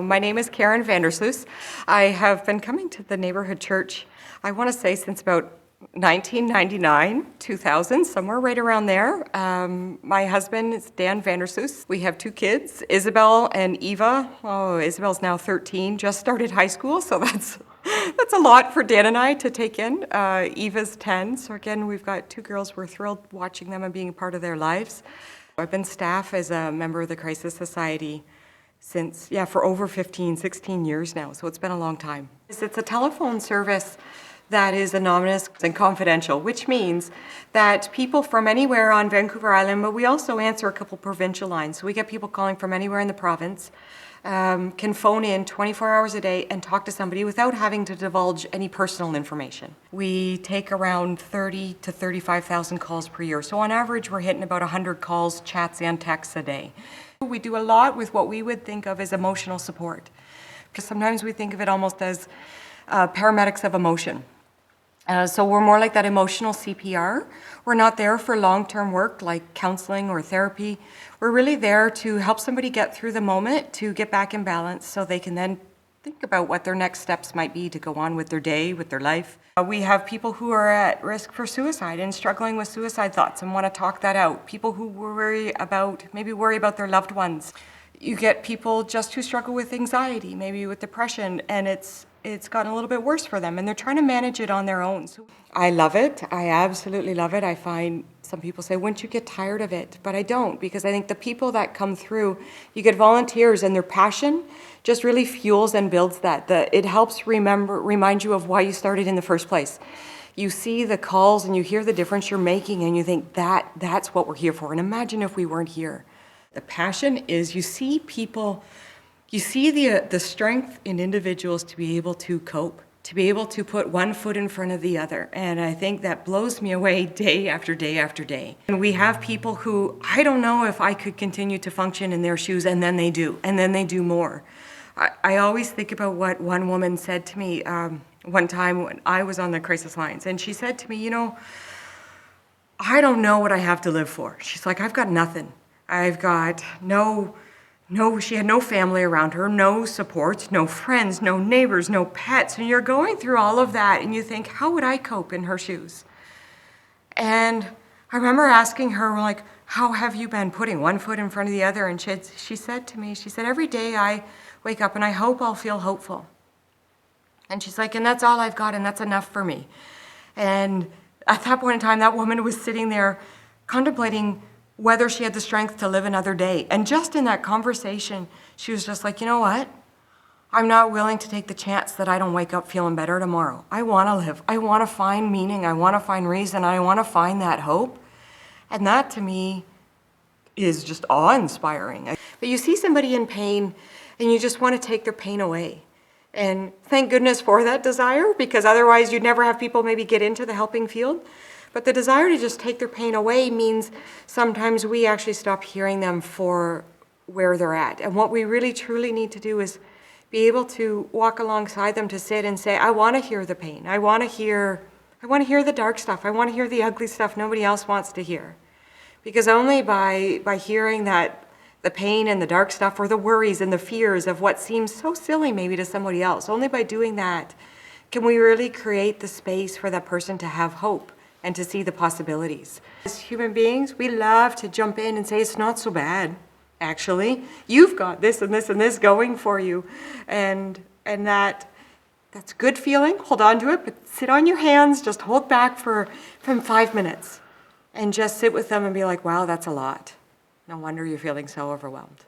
My name is Karen Vandersloos. I have been coming to the Neighbourhood Church, I want to say since about 1999, 2000, somewhere right around there. My husband is Dan Vandersloos. We have two kids, Isabel and Eva. Oh, Isabel's now 13, just started high school, so that's a lot for Dan and I to take in. Eva's 10, so again, we've got two girls. We're thrilled watching them and being a part of their lives. I've been staff as a member of the Crisis Society since, for over 15, 16 years now, so it's been a long time. It's a telephone service that is anonymous and confidential, which means that people from anywhere on Vancouver Island, but we also answer a couple provincial lines, so we get people calling from anywhere in the province, can phone in 24 hours a day and talk to somebody without having to divulge any personal information. We take around 30 to 35,000 calls per year. So on average, we're hitting about 100 calls, chats, and texts a day. We do a lot with what we would think of as emotional support, because sometimes we think of it almost as paramedics of emotion. So we're more like that emotional CPR. We're not there for long-term work like counseling or therapy. We're really there to help somebody get through the moment, to get back in balance so they can then think about what their next steps might be to go on with their day, with their life. We have people who are at risk for suicide and struggling with suicide thoughts and want to talk that out. People who worry about their loved ones. You get people just who struggle with anxiety, maybe with depression, and it's gotten a little bit worse for them, and they're trying to manage it on their own. So I love it. I absolutely love it. I find some people say, wouldn't you get tired of it? But I don't, because I think the people that come through, you get volunteers, and their passion just really fuels and builds that. It helps remind you of why you started in the first place. You see the calls and you hear the difference you're making, and you think that's what we're here for. And imagine if we weren't here. The passion is you see people. You see the strength in individuals to be able to cope, to be able to put one foot in front of the other. And I think that blows me away day after day after day. And we have people who, I don't know if I could continue to function in their shoes, and then they do, and then they do more. I always think about what one woman said to me one time when I was on the crisis lines. And she said to me, I don't know what I have to live for. She's like, I've got nothing. I've got she had no family around her, no support, no friends, no neighbors, no pets. And you're going through all of that and you think, how would I cope in her shoes? And I remember asking her, how have you been putting one foot in front of the other? And she said to me, every day I wake up and I hope I'll feel hopeful. And she's like, and that's all I've got, and that's enough for me. And at that point in time, that woman was sitting there contemplating whether she had the strength to live another day. And just in that conversation, she was just like, you know what? I'm not willing to take the chance that I don't wake up feeling better tomorrow. I want to live. I want to find meaning. I want to find reason. I want to find that hope. And that, to me, is just awe-inspiring. But you see somebody in pain, and you just want to take their pain away. And thank goodness for that desire, because otherwise you'd never have people maybe get into the helping field. But the desire to just take their pain away means sometimes we actually stop hearing them for where they're at. And what we really truly need to do is be able to walk alongside them, to sit and say, I want to hear the pain. I want to hear the dark stuff. I want to hear the ugly stuff nobody else wants to hear. Because only by hearing that, the pain and the dark stuff, or the worries and the fears of what seems so silly maybe to somebody else, only by doing that can we really create the space for that person to have hope and to see the possibilities. As human beings, we love to jump in and say, it's not so bad, actually. You've got this and this and this going for you. And that's good feeling. Hold on to it, but sit on your hands, just hold back from 5 minutes and just sit with them and be like, wow, that's a lot. No wonder you're feeling so overwhelmed.